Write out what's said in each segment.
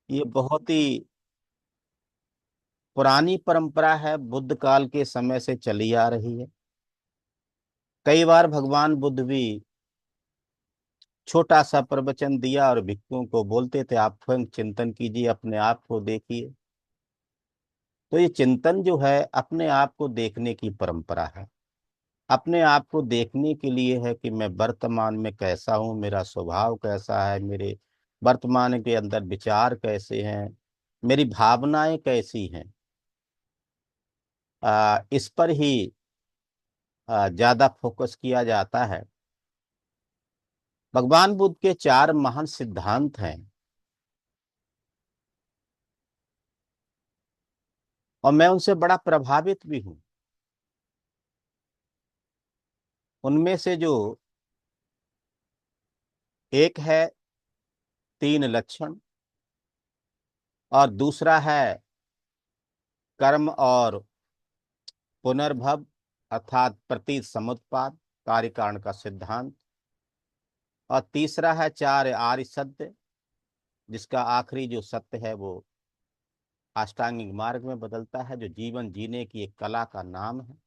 ये बहुत ही पुरानी परंपरा है, बुद्ध काल के समय से चली आ रही है। कई बार भगवान बुद्ध भी छोटा सा प्रवचन दिया और भिक्षुओं को बोलते थे, आप स्वयं चिंतन कीजिए, अपने आप को देखिए। तो ये चिंतन जो है, अपने आप को देखने की परंपरा है। अपने आप को देखने के लिए है कि मैं वर्तमान में कैसा हूँ, मेरा स्वभाव कैसा है, मेरे वर्तमान के अंदर विचार कैसे हैं, मेरी भावनाएं कैसी हैं। इस पर ही ज्यादा फोकस किया जाता है। भगवान बुद्ध के चार महान सिद्धांत हैं और मैं उनसे बड़ा प्रभावित भी हूं। उनमें से जो एक है तीन लक्षण, और दूसरा है कर्म और पुनर्भव अर्थात प्रति समुत्पाद, कार्य कारण का सिद्धांत। और तीसरा है चार आर्य सत्य, जिसका आखिरी जो सत्य है वो अष्टांगिक मार्ग में बदलता है, जो जीवन जीने की एक कला का नाम है।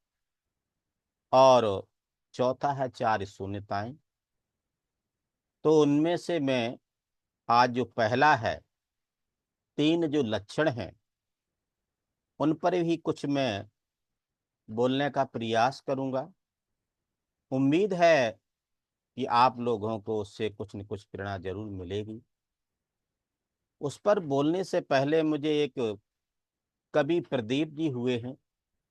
और चौथा है चार शून्यताएं। तो उनमें से मैं आज जो पहला है, तीन जो लक्षण हैं, उन पर भी कुछ मैं बोलने का प्रयास करूंगा। उम्मीद है कि आप लोगों को उससे कुछ न कुछ प्रेरणा जरूर मिलेगी। उस पर बोलने से पहले मुझे एक कवि प्रदीप जी हुए हैं,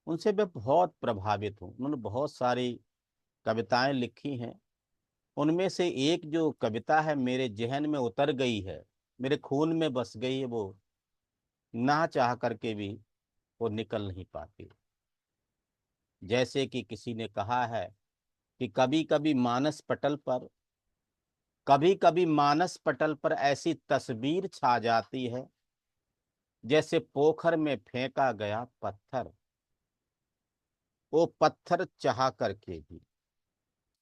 उनसे मैं बहुत प्रभावित हूँ। उन्होंने बहुत सारी कविताएं लिखी हैं। उनमें से एक जो कविता है मेरे जहन में उतर गई है, मेरे खून में बस गई है, वो ना चाह करके भी वो निकल नहीं पाती। जैसे कि किसी ने कहा है कि कभी कभी मानस पटल पर, कभी कभी मानस पटल पर ऐसी तस्वीर छा जाती है जैसे पोखर में फेंका गया पत्थर, वो पत्थर चाह करके भी,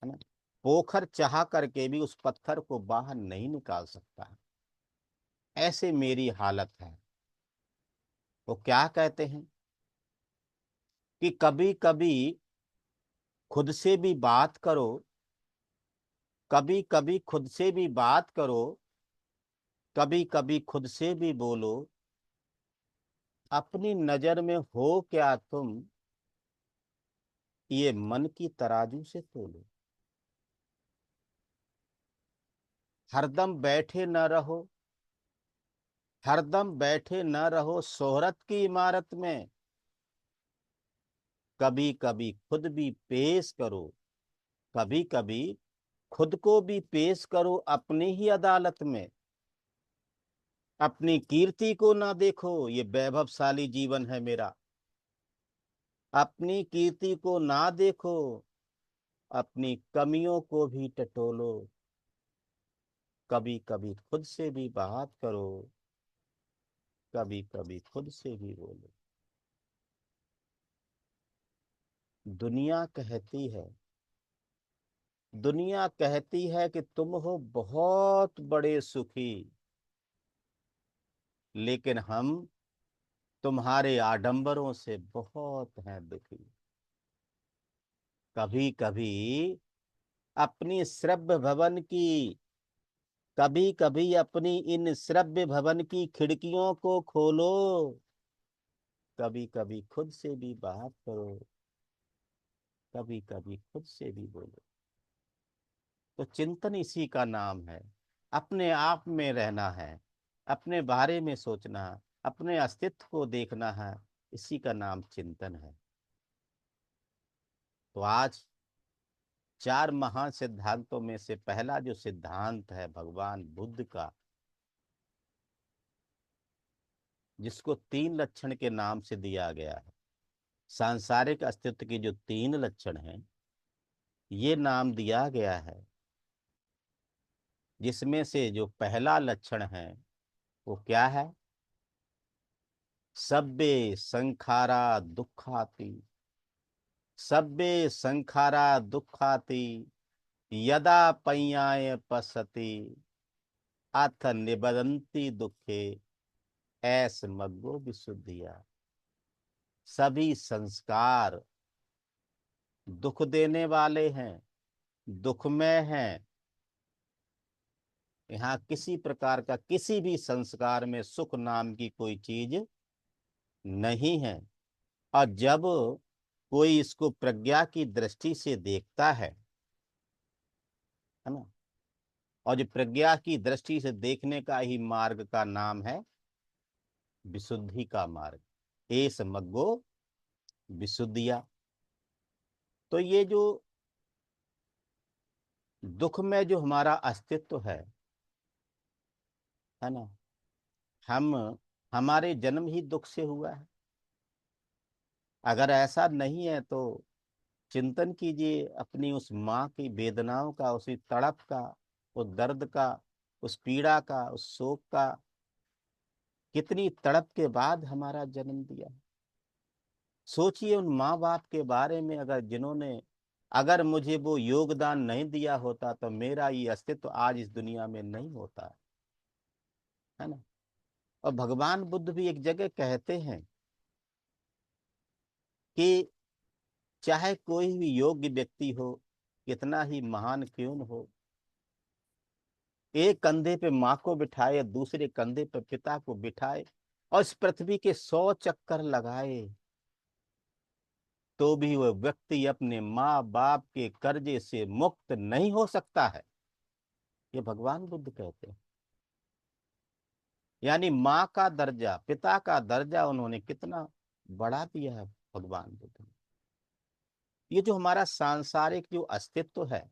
है ना, पोखर चाह करके भी उस पत्थर को बाहर नहीं निकाल सकता है। ऐसे मेरी हालत है। वो क्या कहते हैं कि कभी कभी खुद से भी बात करो, कभी कभी खुद से भी बात करो, कभी कभी खुद से भी बोलो, अपनी नजर में हो क्या तुम, ये मन की तराजू से तोलो। हरदम बैठे न रहो, हरदम बैठे न रहो शोहरत की इमारत में, कभी कभी खुद भी पेश करो, कभी कभी खुद को भी पेश करो अपनी ही अदालत में। अपनी कीर्ति को ना देखो, ये वैभवशाली जीवन है मेरा। अपनी कीर्ति को ना देखो, अपनी कमियों को भी टटोलो, कभी कभी खुद से भी बात करो, कभी कभी खुद से भी बोलो। दुनिया कहती है, दुनिया कहती है कि तुम हो बहुत बड़े सुखी, लेकिन हम तुम्हारे आडंबरों से बहुत हैं दुखी। कभी कभी अपनी श्रव्य भवन की, कभी कभी अपनी इन श्रव्य भवन की खिड़कियों को खोलो, कभी कभी खुद से भी बात करो, कभी कभी खुद से भी बोलो। तो चिंतन इसी का नाम है। अपने आप में रहना है, अपने बारे में सोचना, अपने अस्तित्व को देखना है, इसी का नाम चिंतन है। तो आज चार महान सिद्धांतों में से पहला जो सिद्धांत है भगवान बुद्ध का, जिसको तीन लक्षण के नाम से दिया गया है, सांसारिक अस्तित्व के जो तीन लक्षण हैं, ये नाम दिया गया है। जिसमें से जो पहला लक्षण है वो क्या है? सब्बे संखारा दुखाति, सब्बे संखारा दुखाति, यदा पय्याय पसति, अथ निबदन्ति दुखे, ऐस मग्गो विशुद्धिया। सभी संस्कार दुख देने वाले हैं, दुखमय हैं। यहाँ किसी प्रकार का किसी भी संस्कार में सुख नाम की कोई चीज नहीं है। और जब कोई इसको प्रज्ञा की दृष्टि से देखता है ना, और जो प्रज्ञा की दृष्टि से देखने का ही मार्ग का नाम है विशुद्धि का मार्ग। ए समग्गो विशुद्धिया। तो ये जो दुख में जो हमारा अस्तित्व है ना, हम हमारे जन्म ही दुख से हुआ है। अगर ऐसा नहीं है तो चिंतन कीजिए अपनी उस माँ की वेदनाओं का, उसी तड़प का, उस दर्द का, उस पीड़ा का, उस शोक का। कितनी तड़प के बाद हमारा जन्म दिया। सोचिए उन माँ बाप के बारे में, अगर जिन्होंने, अगर मुझे वो योगदान नहीं दिया होता तो मेरा ये अस्तित्व आज इस दुनिया में नहीं होता, है ना। और भगवान बुद्ध भी एक जगह कहते हैं कि चाहे कोई भी योग्य व्यक्ति हो, कितना ही महान क्यों न हो, एक कंधे पे माँ को बिठाए, दूसरे कंधे पे पिता को बिठाए, और इस पृथ्वी के 100 चक्कर लगाए, तो भी वह व्यक्ति अपने माँ बाप के कर्जे से मुक्त नहीं हो सकता है। ये भगवान बुद्ध कहते हैं। यानी माँ का दर्जा, पिता का दर्जा उन्होंने कितना बढ़ा दिया है भगवान बुद्ध ने। ये जो हमारा सांसारिक जो अस्तित्व है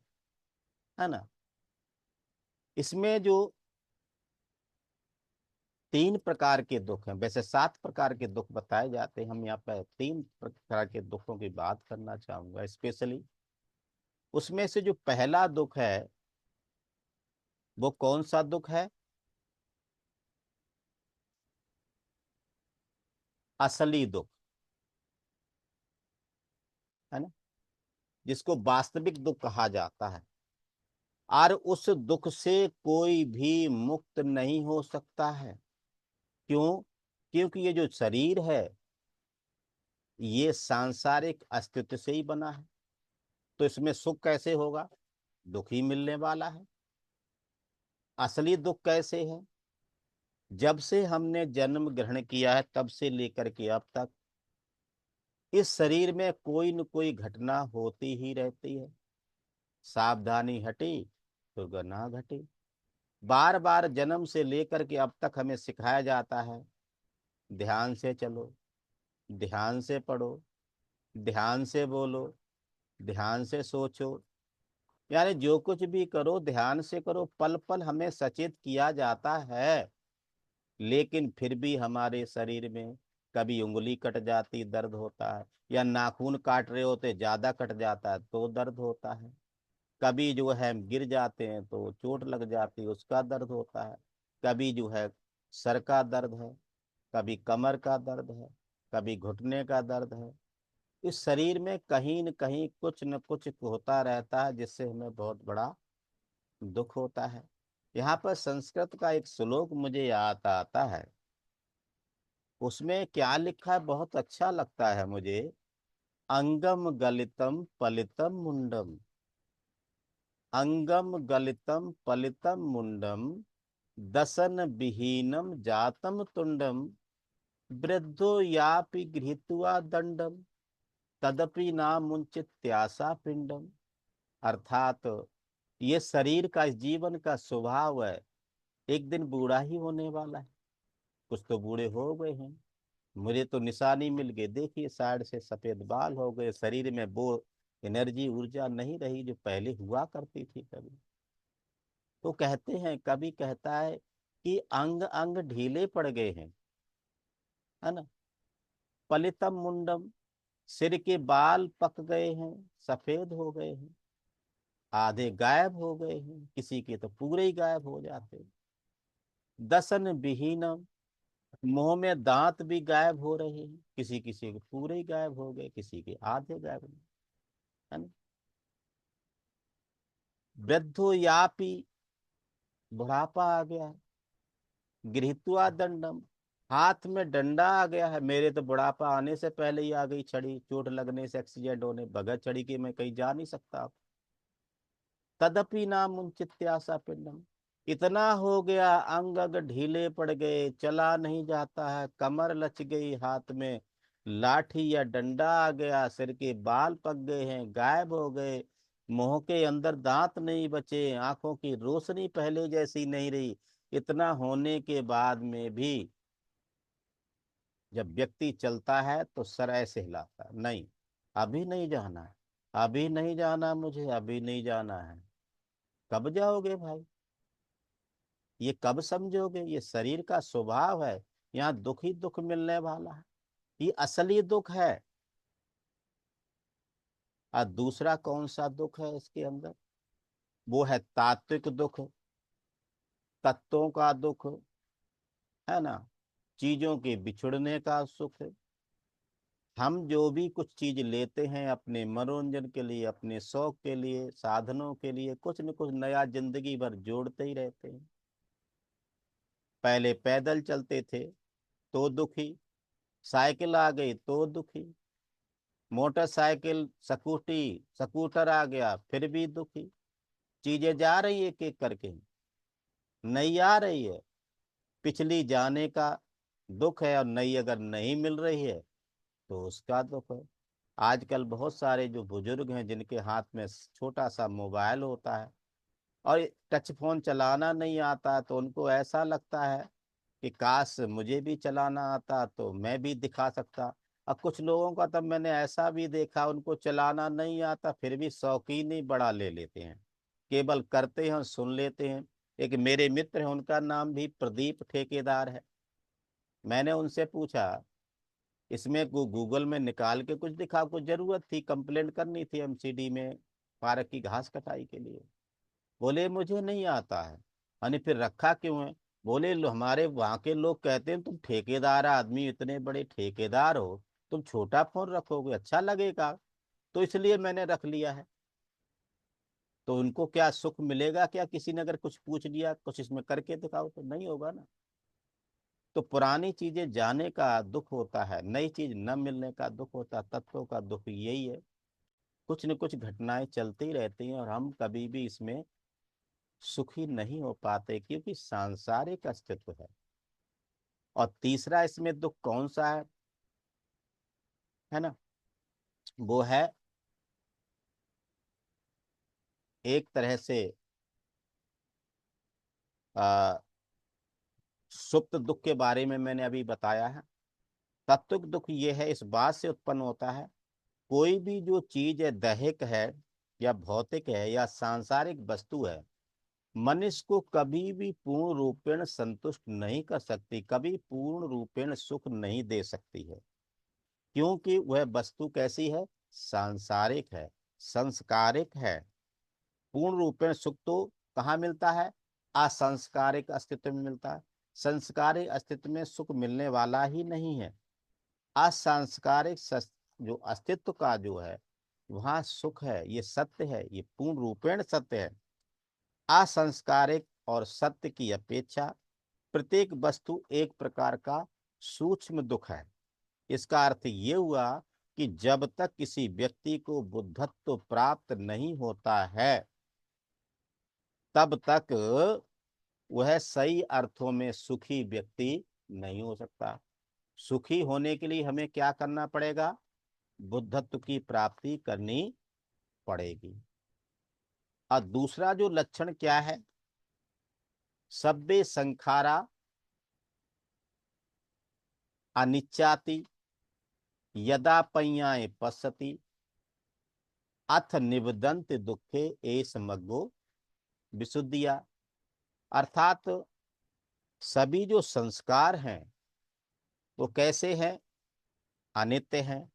ना, इसमें जो 3 प्रकार के दुख हैं, वैसे 7 प्रकार के दुख बताए जाते हैं, हम यहाँ पे 3 प्रकार के दुखों की बात करना चाहूंगा स्पेशली। उसमें से जो पहला दुख है वो कौन सा दुख है? असली दुख, है ना, जिसको वास्तविक दुख कहा जाता है। और उस दुख से कोई भी मुक्त नहीं हो सकता है। क्यों? क्योंकि ये जो शरीर है ये सांसारिक अस्तित्व से ही बना है। तो इसमें सुख कैसे होगा? दुख ही मिलने वाला है। असली दुख कैसे है? जब से हमने जन्म ग्रहण किया है तब से लेकर के अब तक इस शरीर में कोई न कोई घटना होती ही रहती है। सावधानी हटी तो गुनाह घटी। बार बार जन्म से लेकर के अब तक हमें सिखाया जाता है, ध्यान से चलो, ध्यान से पढ़ो, ध्यान से बोलो, ध्यान से सोचो। यानी जो कुछ भी करो ध्यान से करो, पल पल हमें सचेत किया जाता है। लेकिन फिर भी हमारे शरीर में कभी उंगली कट जाती दर्द होता है, या नाखून काट रहे होते ज्यादा कट जाता है तो दर्द होता है। कभी जो है हम गिर जाते हैं तो चोट लग जाती है, उसका दर्द होता है। कभी जो है सर का दर्द है, कभी कमर का दर्द है, कभी घुटने का दर्द है। इस शरीर में कहीं न कहीं कुछ न कुछ होता रहता है जिससे हमें बहुत बड़ा दुख होता है। यहाँ पर संस्कृत का एक श्लोक मुझे याद आता है। उसमें क्या लिखा है, बहुत अच्छा लगता है मुझे। अंगम गलितम पलितम मुंडम, अंगम गलितम पलितम मुंडम, दसन विहीनम जातम तुंडम, वृद्धो यापि गृहीत्वा दंडम, तदपि ना मुंचित्यासा पिंडम। अर्थात ये शरीर का, इस जीवन का स्वभाव है, एक दिन बूढ़ा ही होने वाला है। कुछ तो बूढ़े हो गए हैं, मुझे तो निशानी मिल गई, देखिए साइड से सफेद बाल हो गए, शरीर में वो एनर्जी ऊर्जा नहीं रही जो पहले हुआ करती थी कभी। तो कहते हैं, कभी कहता है कि अंग अंग ढीले पड़ गए हैं, है ना। पलितम मुंडम, सिर के बाल पक गए हैं, सफेद हो गए हैं, आधे गायब हो गए हैं, किसी के तो पूरे ही गायब हो जाते हैं। दसन विहीनम, मुंह में दांत भी गायब हो रहे हैं, किसी किसी के पूरे ही गायब हो गए, किसी के आधे गायब हो गए, है ना। वृद्धो यापी, बुढ़ापा आ गया है। गृहीत्वा दंडम, हाथ में डंडा आ गया है, मेरे तो बुढ़ापा आने से पहले ही आ गई छड़ी, चोट लगने से, एक्सीडेंट होने, बगैर छड़ी के मैं कहीं जा नहीं सकता। तदपि ना मुंचित्यासा पिंडम, इतना हो गया, अंग अंग ढीले पड़ गए, चला नहीं जाता है, कमर लच गई, हाथ में लाठी या डंडा आ गया, सिर के बाल पक गए हैं, गायब हो गए, मुंह के अंदर दांत नहीं बचे, आंखों की रोशनी पहले जैसी नहीं रही। इतना होने के बाद में भी जब व्यक्ति चलता है तो सर ऐसे हिलाता है, नहीं अभी नहीं जाना है, अभी नहीं जाना, मुझे अभी नहीं जाना है। कब जाओगे भाई? ये कब समझोगे? ये शरीर का स्वभाव है, यहाँ दुख ही दुख मिलने वाला है, ये असली दुख है। और दूसरा कौन सा दुख है इसके अंदर? वो है तात्विक दुख, तत्वों का दुख, है ना, चीजों के बिछुड़ने का सुख। हम जो भी कुछ चीज लेते हैं अपने मनोरंजन के लिए, अपने शौक के लिए, साधनों के लिए, कुछ न कुछ नया जिंदगी भर जोड़ते ही रहते हैं। पहले पैदल चलते थे तो दुखी, साइकिल आ गई तो दुखी, मोटरसाइकिल, स्कूटी, स्कूटर आ गया फिर भी दुखी। चीजें जा रही है एक एक करके, नई आ रही है, पिछली जाने का दुख है, और नई अगर नहीं मिल रही है तो उसका दुख है। आजकल बहुत सारे जो बुजुर्ग हैं जिनके हाथ में छोटा सा मोबाइल होता है और टच फोन चलाना नहीं आता, तो उनको ऐसा लगता है कि काश मुझे भी चलाना आता तो मैं भी दिखा सकता। अब कुछ लोगों का तब मैंने ऐसा भी देखा, उनको चलाना नहीं आता फिर भी शौकीन ही बड़ा ले लेते हैं, केवल करते हैं और सुन लेते हैं। एक मेरे मित्र हैं, उनका नाम भी प्रदीप ठेकेदार है। मैंने उनसे पूछा, इसमें गूगल में निकाल के कुछ दिखा, कुछ जरूरत थी, कंप्लेंट करनी थी एमसीडी में, पार्क की घास कटाई के लिए। बोले मुझे नहीं आता है। यानी फिर रखा क्यों है? बोले हमारे वहां के लोग कहते हैं तुम ठेकेदार आदमी, इतने बड़े ठेकेदार हो, तुम छोटा फोन रखोगे अच्छा लगेगा, तो इसलिए मैंने रख लिया है। तो उनको क्या सुख मिलेगा क्या? किसी ने अगर कुछ पूछ लिया कुछ इसमें करके दिखाओ, तो नहीं होगा ना। तो पुरानी चीजें जाने का दुख होता है, नई चीज न मिलने का दुख होता है, तत्वों का दुख यही है। कुछ न कुछ घटनाएं चलती रहती हैं और हम कभी भी इसमें सुखी नहीं हो पाते, क्योंकि सांसारिक अस्तित्व है। और तीसरा इसमें दुख कौन सा है ना, वो है एक तरह से आ, सुप्त दुख के बारे में मैंने अभी बताया है। तत्विक दुख ये है, इस बात से उत्पन्न होता है, कोई भी जो चीज है, दैहिक है या भौतिक है या सांसारिक वस्तु है, मनुष्य को कभी भी पूर्ण रूपेण संतुष्ट नहीं कर सकती, कभी पूर्ण रूपेण सुख नहीं दे सकती है। क्योंकि वह वस्तु कैसी है? सांसारिक है, संस्कारिक है। पूर्ण रूपेण सुख तो कहाँ मिलता है? असंस्कारिक अस्तित्व में मिलता है। संस्कारिक अस्तित्व में सुख मिलने वाला ही नहीं है। असंस्कारिक जो अस्तित्व का जो है, वहां सुख है, ये सत्य है, ये पूर्ण रूपेण सत्य है। असंस्कारिक और सत्य की अपेक्षा प्रत्येक वस्तु एक प्रकार का सूक्ष्म दुख है। इसका अर्थ ये हुआ कि जब तक किसी व्यक्ति को बुद्धत्व प्राप्त नहीं होता है, तब तक वह सही अर्थों में सुखी व्यक्ति नहीं हो सकता। सुखी होने के लिए हमें क्या करना पड़ेगा? बुद्धत्व की प्राप्ति करनी पड़ेगी। और दूसरा जो लक्षण क्या है? सब्बे संखारा अनिच्चाति यदा पय्याय पश्यति अथ निबदंत दुखे एस मग्गो विशुद्धिया। अर्थात सभी जो संस्कार हैं वो कैसे हैं? अनित्य हैं,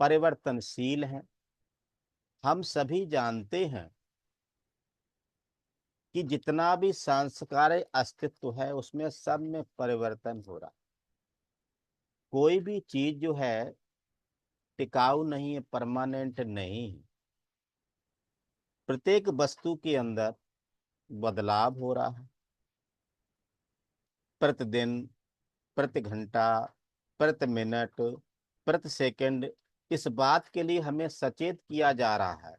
परिवर्तनशील हैं। हम सभी जानते हैं कि जितना भी सांस्कारिक अस्तित्व है उसमें सब में परिवर्तन हो रहा है। कोई भी चीज जो है टिकाऊ नहीं है, परमानेंट नहीं है। प्रत्येक वस्तु के अंदर बदलाव हो रहा है, प्रतिदिन प्रति घंटा, प्रति मिनट, प्रति सेकंड इस बात के लिए हमें सचेत किया जा रहा है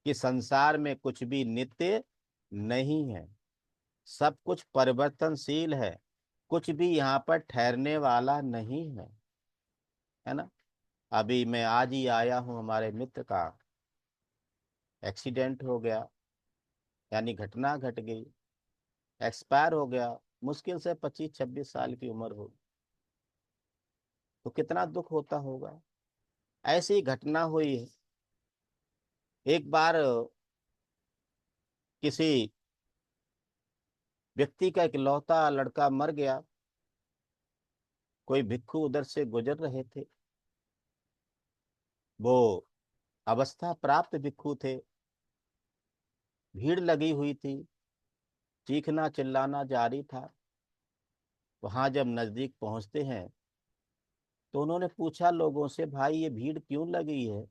कि संसार में कुछ भी नित्य नहीं है, सब कुछ परिवर्तनशील है, कुछ भी यहाँ पर ठहरने वाला नहीं है ना। अभी मैं आज ही आया हूँ, हमारे मित्र का एक्सीडेंट हो गया, यानी घटना घट गई, एक्सपायर हो गया। मुश्किल से 25-26 साल की उम्र हो, तो कितना दुख होता होगा। ऐसी घटना हुई है। एक बार किसी व्यक्ति का इकलौता लड़का मर गया। कोई भिक्षु उधर से गुजर रहे थे, वो अवस्था प्राप्त भिक्षु थे, भीड़ लगी हुई थी, चीखना चिल्लाना जारी था। वहां जब नजदीक पहुंचते हैं तो उन्होंने पूछा लोगों से, भाई ये भीड़ क्यों लगी है,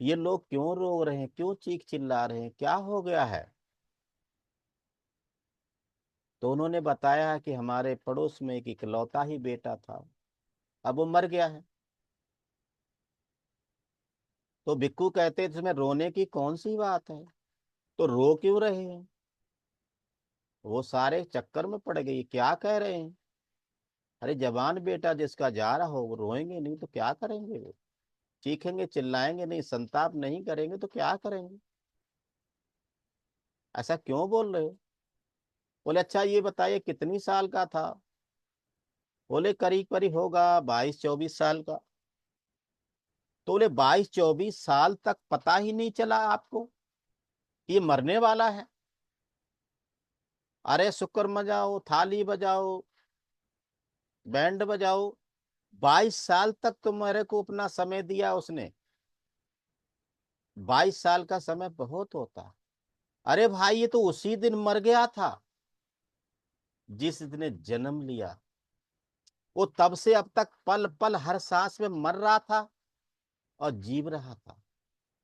ये लोग क्यों रो रहे हैं, क्यों चीख चिल्ला रहे हैं, क्या हो गया है। तो उन्होंने बताया कि हमारे पड़ोस में एक इकलौता ही बेटा था, अब वो मर गया है। तो भिक्खू कहते हैं, इसमें रोने की कौन सी बात है, तो रो क्यों रहे हैं। वो सारे चक्कर में पड़ गई, क्या कह रहे हैं। अरे जवान बेटा जिसका जा रहा हो, वो रोएंगे नहीं तो क्या करेंगे, वो चीखेंगे चिल्लाएंगे नहीं, संताप नहीं करेंगे तो क्या करेंगे, ऐसा क्यों बोल रहे हो। बोले अच्छा ये बताइए कितनी साल का था। बोले करीब करीब होगा 22-24 साल का। तो बोले 22-24 साल तक पता ही नहीं चला आपको कि ये मरने वाला है। अरे शुक्र मचाओ, थाली बजाओ, बैंड बजाओ, 22 साल तक तो मेरे को अपना समय दिया उसने। 22 साल का समय बहुत होता है। अरे भाई ये तो उसी दिन मर गया था जिस दिन जन्म लिया। वो तब से अब तक पल पल हर सांस में मर रहा था और जीव रहा था।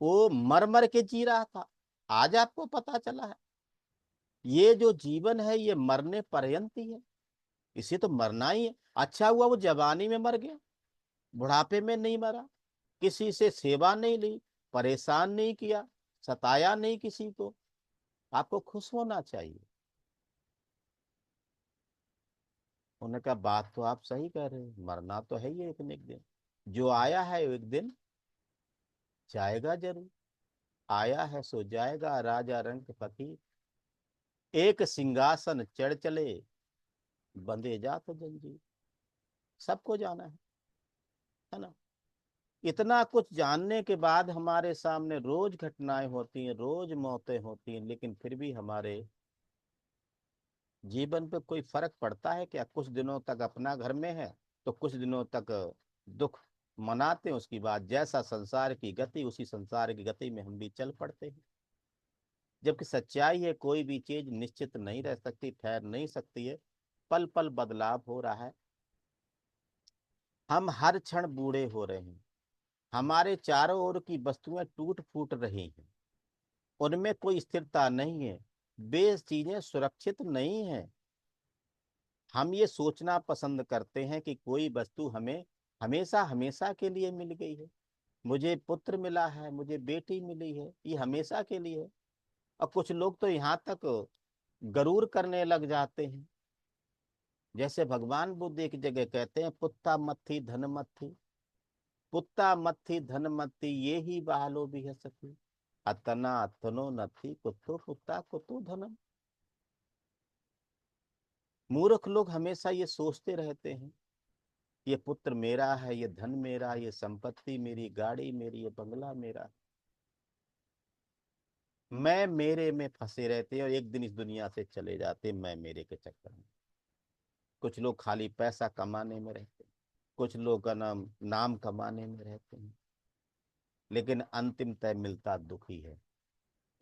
वो मर मर के जी रहा था, आज आपको पता चला है। ये जो जीवन है ये मरने पर्यंत ही है, इसे तो मरना ही है। अच्छा हुआ वो जवानी में मर गया, बुढ़ापे में नहीं मरा, किसी से सेवा नहीं ली, परेशान नहीं किया, सताया नहीं किसी को। आपको खुश होना चाहिए। उन्होंने कहा बात तो आप सही कह रहे हैं, मरना तो है ही एक न एक दिन, जो आया है एक दिन जाएगा जरूर। आया है सो जाएगा, राजा रंग फकीर, एक सिंहासन चढ़ चले, बंधे जात जंजीर। सबको जाना है ना। इतना कुछ जानने के बाद हमारे सामने रोज घटनाएं होती हैं, रोज मौतें होती हैं, लेकिन फिर भी हमारे जीवन पे कोई फर्क पड़ता है क्या। कुछ दिनों तक अपना घर में है तो कुछ दिनों तक दुख मनाते हैं, उसकी बाद जैसा संसार की गति उसी संसार की गति में हम भी चल पड़ते हैं। जबकि सच्चाई है कोई भी चीज निश्चित नहीं रह सकती, ठहर नहीं सकती है, पल पल बदलाव हो रहा है। हम हर क्षण बूढ़े हो रहे हैं, हमारे चारों ओर की वस्तुएं टूट फूट रही हैं, उनमें कोई स्थिरता नहीं है, वे चीजें सुरक्षित नहीं है। हम ये सोचना पसंद करते हैं कि कोई वस्तु हमें हमेशा हमेशा के लिए मिल गई है। मुझे पुत्र मिला है, मुझे बेटी मिली है, ये हमेशा के लिए है। और कुछ लोग तो यहाँ तक गरूर करने लग जाते हैं। जैसे भगवान बुद्ध एक जगह कहते हैं, पुत्ता मत्थी धन मत्थी, पुत्ता मत्थी धन मत्थी ये ही बहालो भी है सकी, अतना अतनो नथी कुत्तो पुत्ता कुत्तो धनम। मूर्ख लोग हमेशा ये सोचते रहते हैं, ये पुत्र मेरा है, ये धन मेरा, ये संपत्ति मेरी, गाड़ी मेरी, ये बंगला मेरा। मैं मेरे में फंसे रहते हैं और एक दिन इस दुनिया से चले जाते हैं, मैं मेरे के चक्कर में। कुछ लोग खाली पैसा कमाने में रहते हैं, कुछ लोग का नाम कमाने में रहते हैं, लेकिन अंतिमतः मिलता दुख ही है।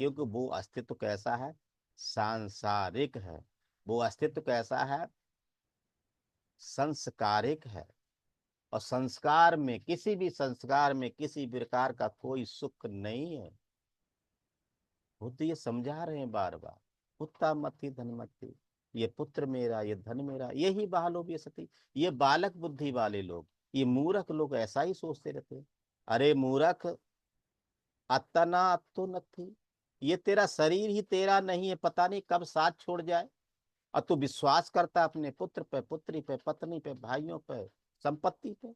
क्योंकि वो अस्तित्व कैसा है, सांसारिक है। वो अस्तित्व कैसा है, संस्कारिक है। और संस्कार में, किसी भी संस्कार में किसी प्रकार का कोई सुख नहीं है। वो तो ये समझा रहे हैं बार बार, उत्ता मत्ती धनमत्ती। ये पुत्र मेरा, ये धन मेरा, यही बालो भी सती। ये बालक बुद्धि वाले लोग, ये मूर्ख लोग ऐसा ही सोचते रहते हैं। अरे मूर्ख, अतना तो नहीं, ये तेरा शरीर ही तेरा नहीं है, पता नहीं कब साथ छोड़ जाए। और तू विश्वास करता अपने पुत्र पे, पुत्री पे, पत्नी पे, भाइयों पे, संपत्ति पे।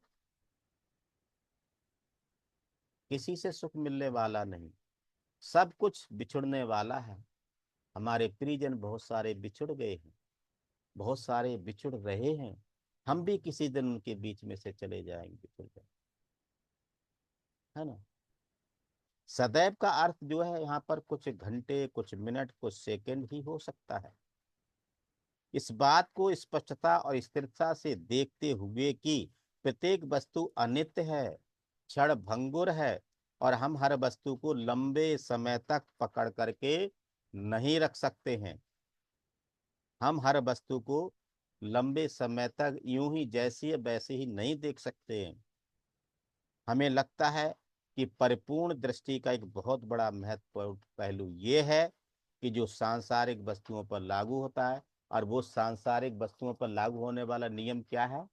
किसी से सुख मिलने वाला नहीं, सब कुछ बिछुड़ने वाला है। हमारे प्रियजन बहुत सारे बिछुड़ गए हैं, बहुत सारे बिछुड़ रहे हैं। हम भी किसी दिन उनके बीच में से चले जाएंगे, बिछुड़ जाएंगे, है ना। सदैव का अर्थ जो है यहाँ पर कुछ घंटे, कुछ मिनट, कुछ सेकंड ही हो सकता है। इस बात को स्पष्टता और स्थिरता से देखते हुए कि प्रत्येक वस्तु अनित्य है, क्षण भंगुर है, और हम हर वस्तु को लंबे समय तक पकड़ करके नहीं रख सकते हैं। हम हर वस्तु को लंबे समय तक यूं ही जैसी है वैसे ही नहीं देख सकते हैं। हमें लगता है कि परिपूर्ण दृष्टि का एक बहुत बड़ा महत्वपूर्ण पहलू ये है कि जो सांसारिक वस्तुओं पर लागू होता है, और वो सांसारिक वस्तुओं पर लागू होने वाला नियम क्या है?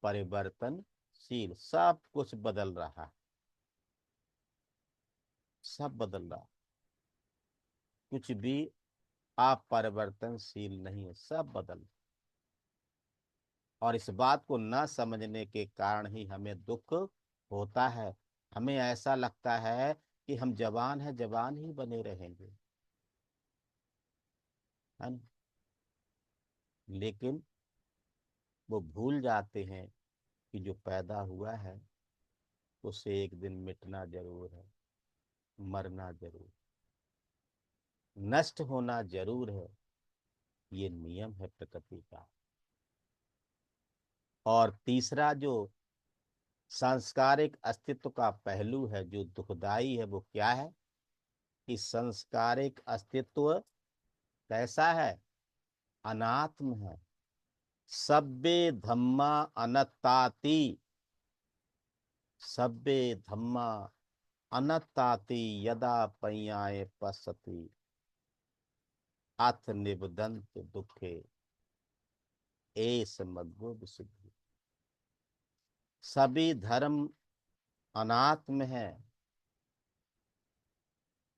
परिवर्तनशील। सब कुछ बदल रहा है, सब बदल रहा है, कुछ भी अपरिवर्तनशील नहीं है, सब बदल। और इस बात को न समझने के कारण ही हमें दुख होता है। हमें ऐसा लगता है कि हम जवान हैं, जवान ही बने रहेंगे, है ना? लेकिन वो भूल जाते हैं कि जो पैदा हुआ है उसे एक दिन मिटना जरूर है, मरना जरूर, नष्ट होना जरूर है। ये नियम है प्रकृति का। और तीसरा जो सांस्कारिक अस्तित्व का पहलू है जो दुखदाई है, वो क्या है? कि सांस्कारिक अस्तित्व कैसा है? अनात्म है। सब्बे धम्मा अनत्ताति, सब्बे धम्मा अनत्ताति यदा पय्याय पश्यति अथ निबदन्त दुखे एस मग्गो विशुद्धि। सभी धर्म अनात्म है।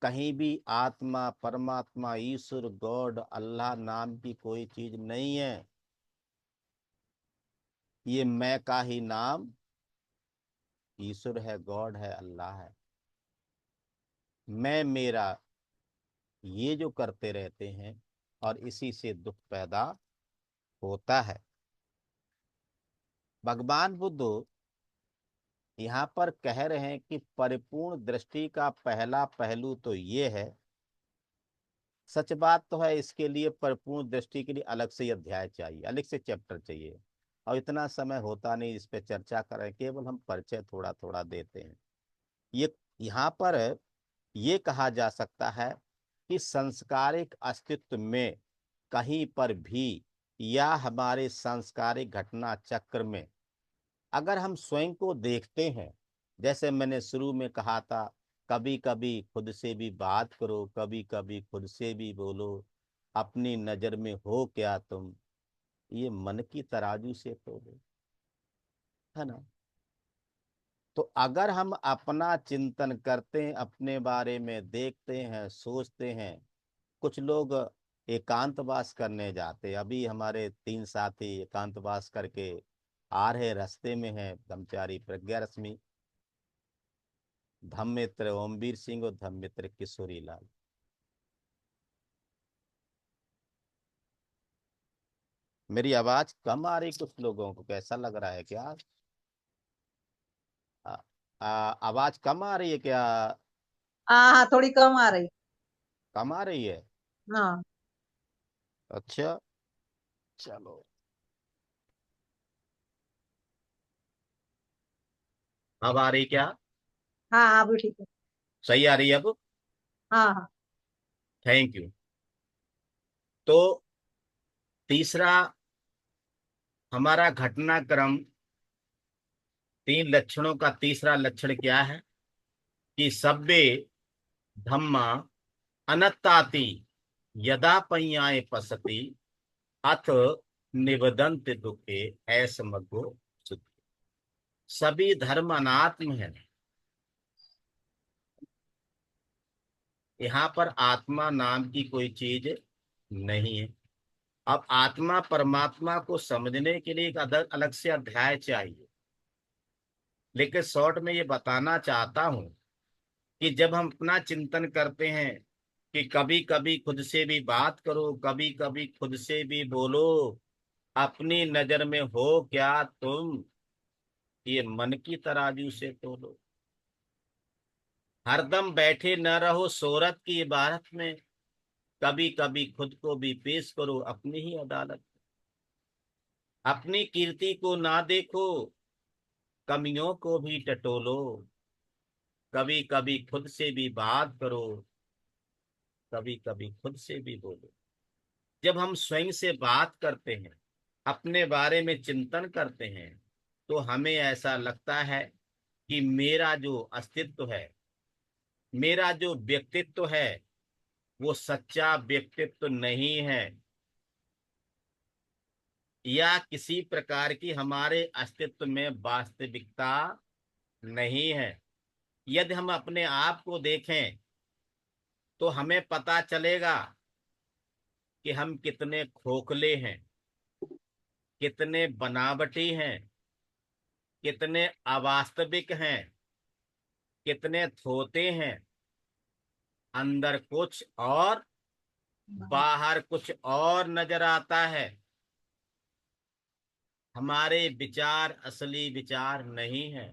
कहीं भी आत्मा, परमात्मा, ईश्वर, गॉड, अल्लाह नाम की कोई चीज नहीं है। ये मैं का ही नाम ईश्वर है, गॉड है, अल्लाह है। मैं मेरा ये जो करते रहते हैं, और इसी से दुख पैदा होता है। भगवान बुद्ध यहाँ पर कह रहे हैं कि परिपूर्ण दृष्टि का पहला पहलू तो ये है। सच बात तो है, इसके लिए परिपूर्ण दृष्टि के लिए अलग से अध्याय चाहिए, अलग से चैप्टर चाहिए, और इतना समय होता नहीं इस पे चर्चा करें, केवल हम परिचय थोड़ा थोड़ा देते हैं। ये यहाँ पर ये कहा जा सकता है कि संस्कारिक अस्तित्व में कहीं पर भी, या हमारे सांस्कारिक घटना चक्र में, अगर हम स्वयं को देखते हैं, जैसे मैंने शुरू में कहा था, कभी कभी खुद से भी बात करो, कभी कभी खुद से भी बोलो, अपनी नजर में हो क्या तुम, ये मन की तराजू से तोलो, है ना। तो अगर हम अपना चिंतन करते हैं, अपने बारे में देखते हैं, सोचते हैं। कुछ लोग एकांतवास करने जाते, अभी हमारे 3 साथी एकांतवास करके आ रहे, रास्ते में है ब्रह्मचारी प्रज्ञा रश्मि, धम्मित्र ओमवीर सिंह और धम्मित्र किशोरी लाल। मेरी आवाज कम आ रही कुछ लोगों को, कैसा लग रहा है क्या? आ, आवाज कम आ रही है क्या? हाँ हाँ, थोड़ी कम आ रही। कम आ रही है? हाँ अच्छा, चलो। अब आ रही क्या? हाँ हाँ, अभी ठीक है। सही आ रही है अब? हाँ हाँ। Thank you. तो तीसरा हमारा घटनाक्रम, 3 लक्षणों का तीसरा लक्षण क्या है? कि सब्बे धम्मा अनत्ताति यदा पय्याय पसति अथ निबदंत दुखे ऐस मग्गो सुख। सभी धर्म अनात्म है। यहाँ पर आत्मा नाम की कोई चीज नहीं है। अब आत्मा परमात्मा को समझने के लिए एक अलग अलग से अध्याय चाहिए, लेकिन शॉर्ट में ये बताना चाहता हूं कि जब हम अपना चिंतन करते हैं कि कभी कभी खुद से भी बात करो, कभी कभी खुद से भी बोलो, अपनी नजर में हो क्या तुम, ये मन की तराजू से तोलो। हरदम बैठे न रहो शोहरत की इबारत में, कभी कभी खुद को भी पेश करो अपनी ही अदालत। अपनी कीर्ति को ना देखो, कमियों को भी टटोलो, कभी कभी खुद से भी बात करो, कभी कभी खुद से भी बोलो। जब हम स्वयं से बात करते हैं, अपने बारे में चिंतन करते हैं, तो हमें ऐसा लगता है कि मेरा जो अस्तित्व है, मेरा जो व्यक्तित्व है, वो सच्चा व्यक्तित्व नहीं है, या किसी प्रकार की हमारे अस्तित्व में वास्तविकता नहीं है। यदि हम अपने आप को देखें तो हमें पता चलेगा कि हम कितने खोखले हैं, कितने बनावटी हैं, कितने अवास्तविक हैं, कितने थोते हैं। अंदर कुछ और बाहर कुछ और नजर आता है। हमारे विचार असली विचार नहीं है,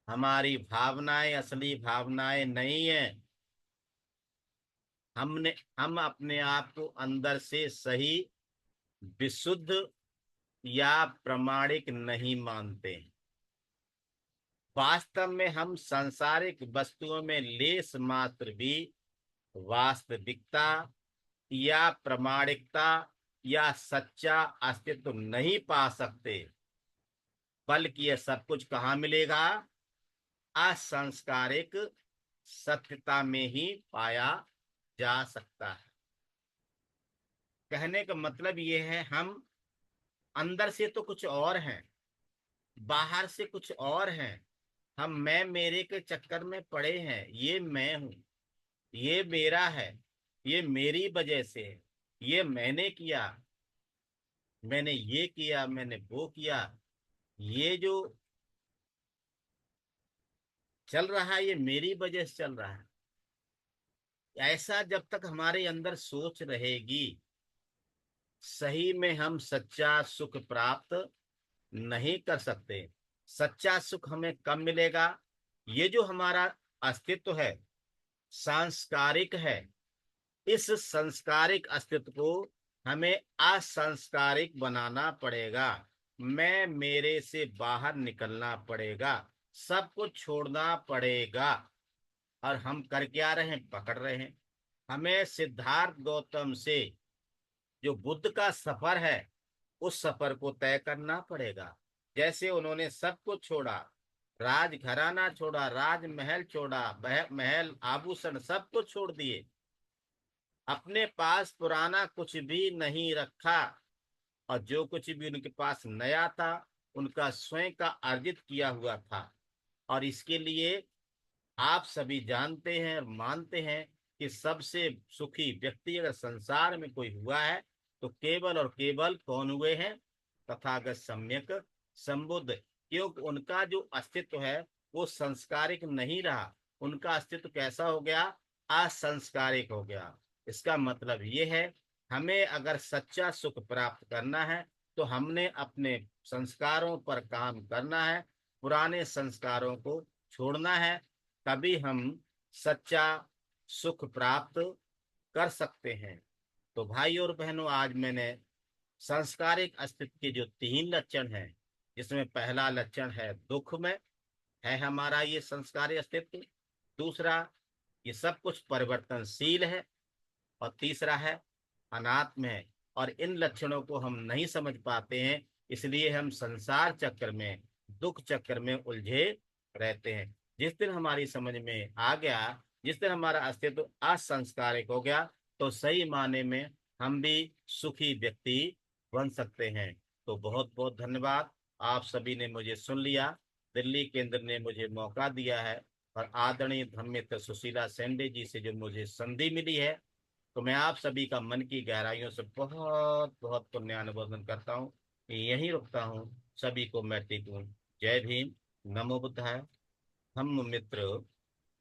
हमारी भावनाएं असली भावनाएं नहीं है। हम अपने आप को अंदर से सही, विशुद्ध या प्रामाणिक नहीं मानते। वास्तव में हम सांसारिक वस्तुओं में लेस मात्र भी वास्तविकता या प्रामाणिकता या सच्चा अस्तित्व नहीं पा सकते, बल्कि यह सब कुछ कहाँ मिलेगा? असंस्कारिक सत्यता में ही पाया जा सकता है। कहने का मतलब ये है, हम अंदर से तो कुछ और हैं, बाहर से कुछ और हैं। हम मैं मेरे के चक्कर में पड़े हैं। ये मैं हूं, ये मेरा है, ये मेरी वजह से है, ये मैंने किया, मैंने ये किया, मैंने वो किया। ये जो चल रहा है ये मेरी वजह से चल रहा है। ऐसा जब तक हमारे अंदर सोच रहेगी, सही में हम सच्चा सुख प्राप्त नहीं कर सकते। सच्चा सुख हमें कब मिलेगा? ये जो हमारा अस्तित्व है, सांस्कारिक है, इस सांस्कारिक अस्तित्व को हमें असंस्कारिक बनाना पड़ेगा। मैं मेरे से बाहर निकलना पड़ेगा, सब कुछ छोड़ना पड़ेगा। और हम कर क्या रहे हैं? पकड़ रहे हैं। हमें सिद्धार्थ गौतम से जो बुद्ध का सफर है, उस सफर को तय करना पड़ेगा। जैसे उन्होंने सब कुछ छोड़ा, राज घराना छोड़ा, राजमहल छोड़ा, महल आभूषण सब कुछ छोड़ दिए, अपने पास पुराना कुछ भी नहीं रखा, और जो कुछ भी उनके पास नया था उनका स्वयं का अर्जित किया हुआ था। और इसके लिए आप सभी जानते हैं और मानते हैं कि सबसे सुखी व्यक्ति अगर संसार में कोई हुआ है तो केवल और केवल कौन हुए हैं? तथागत सम्यक संबुद्ध। क्योंकि उनका जो अस्तित्व है वो संस्कारिक नहीं रहा, उनका अस्तित्व कैसा हो गया? असंस्कारिक हो गया। इसका मतलब ये है, हमें अगर सच्चा सुख प्राप्त करना है तो हमने अपने संस्कारों पर काम करना है, पुराने संस्कारों को छोड़ना है। तभी हम सच्चा सुख प्राप्त कर सकते हैं। तो भाई और बहनों, आज मैंने सांस्कारिक अस्तित्व के जो 3 लक्षण हैं, जिसमें पहला लक्षण है दुख में है हमारा ये संस्कारी अस्तित्व, दूसरा ये सब कुछ परिवर्तनशील है, और तीसरा है अनात्म है। और इन लक्षणों को हम नहीं समझ पाते हैं, इसलिए हम संसार चक्र में, दुख चक्र में उलझे रहते हैं। जिस दिन हमारी समझ में आ गया, जिस दिन हमारा अस्तित्व असंस्कारिक हो गया, तो सही माने में हम भी सुखी व्यक्ति बन सकते हैं। तो बहुत बहुत धन्यवाद। आप सभी ने मुझे सुन लिया। दिल्ली केंद्र ने मुझे मौका दिया है, और आदरणीय धर्ममित्र सुशीला सेंडे जी से जो मुझे संधि मिली है, तो मैं आप सभी का मन की गहराइयों से बहुत बहुत पुण्यानुमोदन करता हूँ। यहीं रुकता हूँ। सभी को मैं टीकूं। जय भीम। नमो बुद्धाय। हम मित्र